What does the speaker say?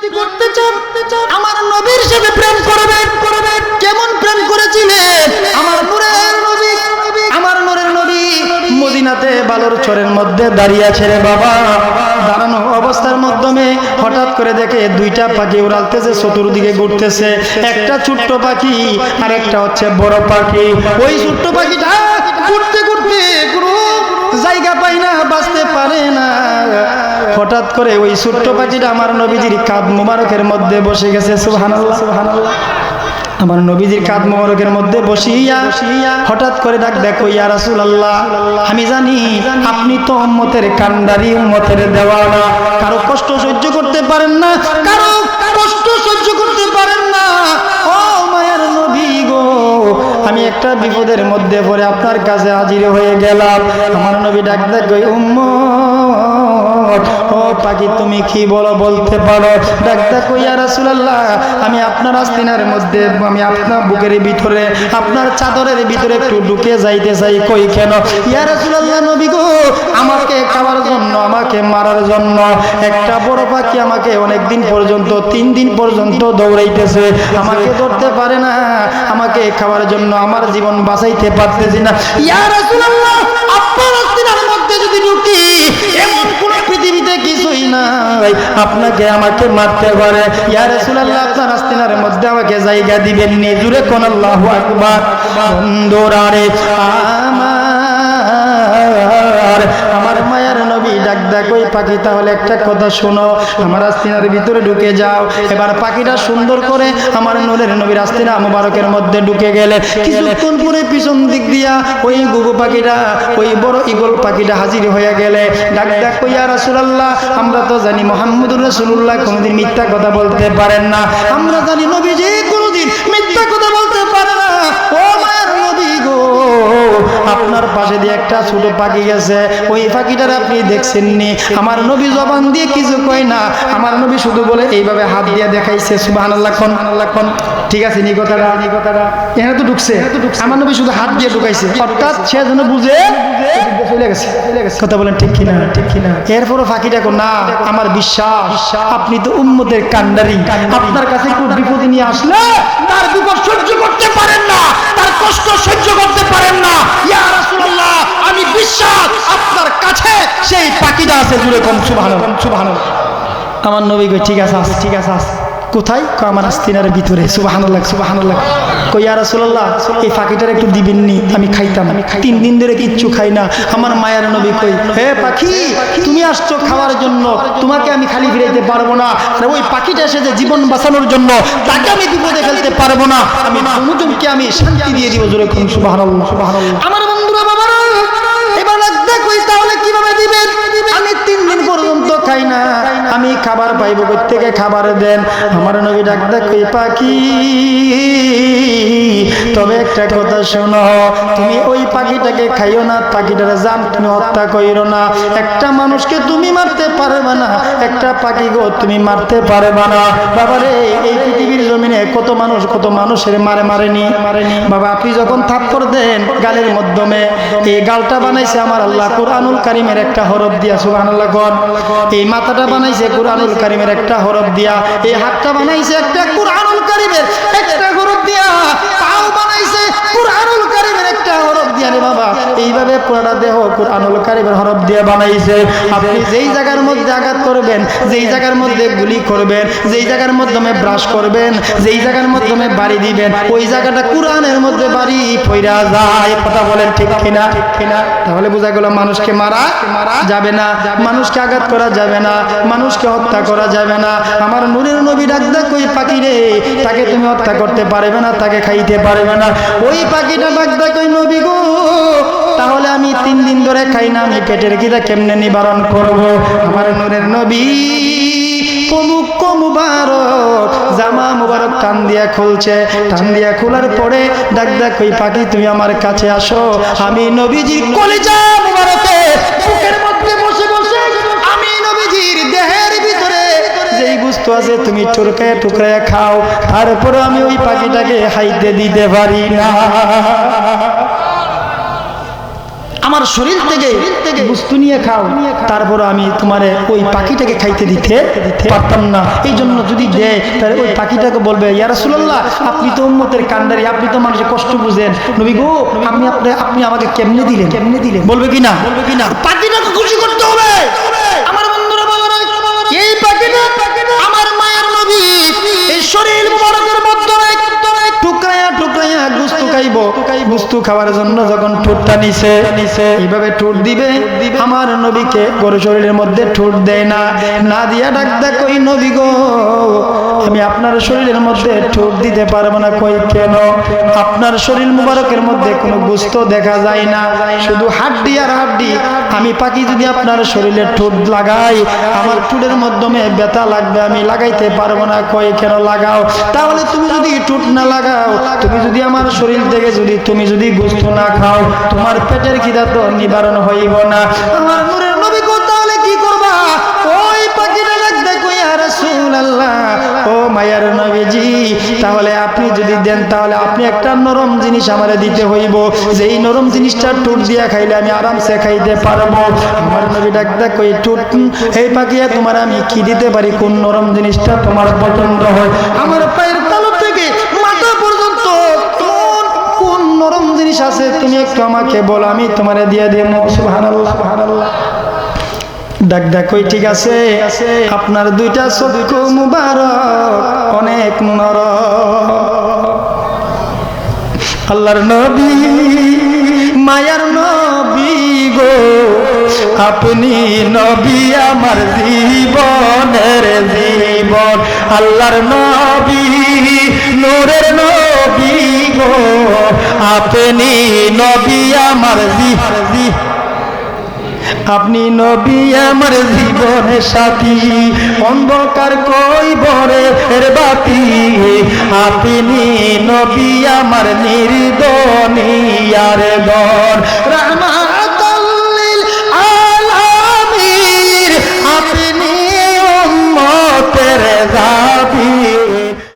যদি করতে চান আমার নবীর সাথে প্রেম করবেন। কেমন প্রেম করেছিলেন আমার নূরের নবী? আমার নূরের নবী মদিনাতে বালুর চরের মধ্যে দাঁড়িয়ে আছে রে বাবা। দাঁড়ানো অবস্থার মাধ্যমে হঠাৎ করে দেখে দুইটা পাখি উড়ালতেছে, চতুর্দিকে ঘুরতেছে। একটা ছোট্ট পাখি আর একটা হচ্ছে বড় পাখি। ওই ছোট্ট পাখিটা ঘুরতে ঘুরতে কোনো জায়গা পায় না, বাঁচতে পারে না। হঠাৎ করে ওই ছোট্ট পাখিটা আমার নবীজির কাঁধ মোবারকের মধ্যে বসে গেছে। সুবহানাল্লাহ, সুবহানাল্লাহ। আমার নবীজির কাঁধ মোবারকের মধ্যে বসিয়া হঠাৎ করে ডাক, দেখো ইয়া রাসূলুল্লাহ, আমি জানি আপনি তো উম্মতের কান্ডারি, উম্মতের দেওয়ানা, কারো কষ্ট সহ্য করতে পারেন না, কারো কষ্ট সহ্য করতে পারেন না। ও মায়ার নবী গো, আমি একটা বিপদের মধ্যে পড়ে আপনার কাছে হাজির হয়ে গেলাম। আমার নবী ডাক দেখ, উম্মত, ও পাখি তুমি কি বলো বলতে পারো? ডাক দেখ, ইয়া রাসূলুল্লাহ, আমি আপনার আস্তিনার মধ্যে, আমি আপনার বুকের ভিতরে, আপনার চাদরের ভিতরে একটু ঢুকে যাইতে চাই। কই কেন? ইয়া রাসূলুল্লাহ, নবী গো, আমাকে খাওয়ার জন্য, আমাকে মারার জন্য একটা বড় পাখি আমাকে অনেক দিন পর্যন্ত, 3 দিন পর্যন্ত দৌড়াইতেছে, আমাকে ধরতে পারে না, আমাকে খাওয়ার জন্য আমার জীবন বাঁচাইতে পারতেছি না। ইয়া রাসূলুল্লাহ, আপনার আস্তিনার মধ্যে যদি ঢুকি এমন কোন পৃথিবীতে কিছুই নাই আপনাকে আমাকে মারতে পারে। ইয়া রাসূলুল্লাহ, আপনার আস্তিনার মধ্যে আমাকে জায়গা দিবেন নি? জুরে কোন আল্লাহু আকবার। বন্ধুরারে আমার মায়ের নবী ডাক দেখ, ওই পাখি তাহলে একটা কথা শোনো, আমার আস্তিনার ভিতরে ঢুকে যাও। এবার পাখিটা সুন্দর করে আমার নূরের নবীর আস্তিনা মুবারকের মধ্যে ঢুকে গেলে কিছুক্ষণ পরে পিছন দিক দিয়া ওই গুগু পাখিটা, ওই বড় ঈগল পাখিটা হাজির হয়ে গেলে ডাক দেখ, ইয়া রাসূলুল্লাহ, আমরা তো জানি মুহাম্মদুর রাসূলুল্লাহ কোনোদিন মিথ্যা কথা বলতে পারেন না, আমরা জানি নবীজি কোনোদিন মিথ্যা কথা বলতে পারে না। ও মায়ের নবী গো, আপনার পাশে দিয়ে একটা ছোট পাখি গেছে, ওই পাখিটার আপনি দেখছেন নি? আমার নবী জবান দিয়ে কিছু কয় না, আমার নবী শুধু বলে এইভাবে হাত দিয়ে দেখাইছে। সুবহানাল্লাহ, কোন ঠিক আছে নি কথাটা? এখানে তো ঢুকছে, আমার নবী শুধু হাত দিয়ে ঢুকাইছে, অর্থাৎ সে যেন বুঝে চলে গেছে। কথা বলেন ঠিক কিনা? ঠিক কিনা? এরপরও ফাঁকিটা না, আমার বিশ্বাস আপনি তো উম্মতের কান্ডারি, আপনার কাছে একটু বিপদ নিয়ে আসলে তার বিপদ সহ্য করতে পারেন না, তার কষ্ট সহ্য করতে পারেন না। ইয়া রাসূলুল্লাহ, আমি বিশ্বাস আপনার কাছে সেই পাখিটা আছে। জুড়ে কম সুবহানাল্লাহ, সুবহানাল্লাহ। আমার নবী কই, ঠিক আছে, ঠিক আছে। কোথায়? আমার আস্তিনার ভিতরে। সুবহানাল্লাহ, সুবহানাল্লাহ। কই, ইয়া রাসূলুল্লাহ, এই পাখিটার একটু দিবেন নি? আমি খাইতাম, 3 দিন ধরে কিচ্ছু খাই না। আমার মায়ের নবী কই, হে পাখি, তুমি আসছো খাওয়ার জন্য, তোমাকে আমি খালি ফিরাইতে পারবো না। আর ওই পাখিটা এসেছে জীবন বাঁচানোর জন্য, তাকে আমি বিপদে ফেলতে পারবো না। আমি দুজনকে আমি শান্তি দিয়ে দিব। জোরে কোন সুবহানাল্লাহ, সুবহানাল্লাহ। আমার বন্ধুরা, বাবারা, এবার লাগবে কই, তাহলে কিভাবে দিবেন? আমি 3 দিন পর্যন্ত খাই না, আমি খাবার পাইবো কই থেকে? খাবার দেন। আমার নবী ডাক দেখ, কই পাখি, তবে একটা কথা শোনো, তুমি ওই পাখিটাকে খাইও না, পাখিটারে জান তুমি হত্যা কইরো না। একটা মানুষকে তুমি মারতে পারবে না, একটা পাখি গো তুমি মারতে পারবে না। বাবারে, এই পৃথিবীর জমিনে কত মানুষের মারেনি বাবা। আপনি যখন থাপ্পড় দেন গালের মাধ্যমে, এই গালটা বানাইছে আমার আল্লাহ কুরআনুল কারীমের একটা হরফ দিয়া। সুবহানাল্লাহ। এই মাথাটা বানাইছে কুরআনুল কারীমের একটা হরফ দিয়া, এই হাতটা বানাইছে একটা কুরআনুল কারীমের একটা হরফ দিয়া, পাও বানাইছে কুরআনুল কারীমের একটা হরফ দিয়া রে বাবা। এইভাবে পুরোটা দেহ কুরআনুল কারীমের হরফ দিয়ে বানাইছে। আপনি যেই জায়গার মধ্যে আঘাত করবেন, যেই জায়গার মধ্যে গুলি করবেন, যেই জায়গার মাধ্যমে ব্রাশ করবেন, যেই জায়গার মাধ্যমে বাড়ি দিবেন, ওই জায়গাটা কুরআনের মধ্যে বাড়ি পইরা যায়। কথা বলেন ঠিক কিনা? ঠিক কিনা? তাহলে বোঝা গেল মানুষকে মারা যাবে না, মানুষকে আঘাত করা যাবে না, মানুষকে হত্যা করা যাবে না। আমার নূরের নবী ডাক দেখ, ওই পাখি রে, তাকে তুমি হত্যা করতে পারবে না, তাকে খাইতে পারবে না। ওই পাখিটা ডাক দেখ, ওই নবী গো, তাহলে আমি 3 দিন ধরে খাই না, আমি পেটের খিদা কেমনে নিবারণ করব? আমার নূরের নবী মুখ মুবারক, জামা মুবারক টান দিয়া খুলছে, টান দিয়া খোলার পরে ডাক দেখ, ওই পাখি তুমি আমার কাছে আসো। আমি নবীজির কলিজা মুবারকে বুকের মধ্যে বসে বসে আমি নবীজির দেহের ভিতরে যেই বস্তু আছে তুমি টুকরায় খাও, তারপরে আমি ওই পাখিটাকে খাইতে দিতে পারি না। আমার শরীর থেকে বস্তু নিয়ে খাও, তারপর আমি তোমারে ওই পাখিটাকে খাইতে দিতে পারতাম না। এই জন্য যদি দেয় তাহলে ওই পাখিটাকে বলবে, ইয়া রাসূলুল্লাহ, আপনি তো উম্মতের কান্ডারি, আপনি তো মানুষের কষ্ট বুঝেন, নবী গো আপনি আমাকে কেমনে দিলেন, বলবে কি না? পাখিটাকে খুশি করতে হবে। আমার বন্ধুরা বাবারা, এই পাখিটা আমার মায়ের নবী এই শরীর মুবারকের মধ্যে টুকরায়া টুকরায়া গোশত খাইব। গোশত খাওয়ার জন্য যখন ঠোঁটটা নিচে এইভাবে ঠোঁট দিবে, আমার নবীকে গরু শরীরের মধ্যে ঠোঁট দেয় না দিয়া ডাক দেয়, কই নবী গো, আমি আপনার শরীরের মধ্যে ঠোঁট দিতে পারবো না। কই কেন? আপনার শরীর মুবারকের মধ্যে কোনো গোশত দেখা যায় না, শুধু হাড্ডি আর হাড্ডি। আমি পাখি যদি আপনার শরীরে ঠোঁট লাগাই, আমার ঠোঁটের মাধ্যমে ব্যথা লাগবে, আমি লাগাইতে পারবো না। কই কেন? লাগাও। তাহলে তুমি যদি ঠোঁট না লাগাও, তুমি যদি আমার শরীর থেকে তুমি যদি গোশত না খাও, তোমার পেটের খিদা তো নিবারণ হইব না। আমার নূরের নবী গো, তাহলে কি করবা? ওই পাখিটা ডাকতে কই, ইয়া রাসূলুল্লাহ, ও মায়ার নবীজি, তাহলে আপনি যদি দেন তাহলে আপনি একটা নরম জিনিস আমারে দিতে হইব, যে এই নরম জিনিসটা ঠোঁট দিয়া খাইলে আমি আরামসে খাইতে পারবো। আমার নবী ডাকতে কই, ঠোঁট, এই পাখিয়া তোমার আমি কি দিতে পারি? কোন নরম জিনিসটা তোমার পছন্দ হয়? আমার পায়ের তালু থেকে মাথা পর্যন্ত কোন নরম জিনিস আছে তুমি একটু আমাকে বলো, আমি তোমারে দিয়ে দেব। সুবহানাল্লাহ, সুবহানাল্লাহ। ডাক কই, ঠিক আছে, আপনার দুইটা চক্ষু মুবারক অনেক নরম। আল্লাহর নবী, মায়ার নবী গো, আপনি নবী আমার জীবনের জীবন। আল্লাহর নবী, নূরের নবী গো, আপনি নবী আমার আপনি নবী আমার জীবনের সাথী, অন্ধকার কই ভরে এর বাতি। আপনি নবী আমার নির্দনিয়ার ঘর।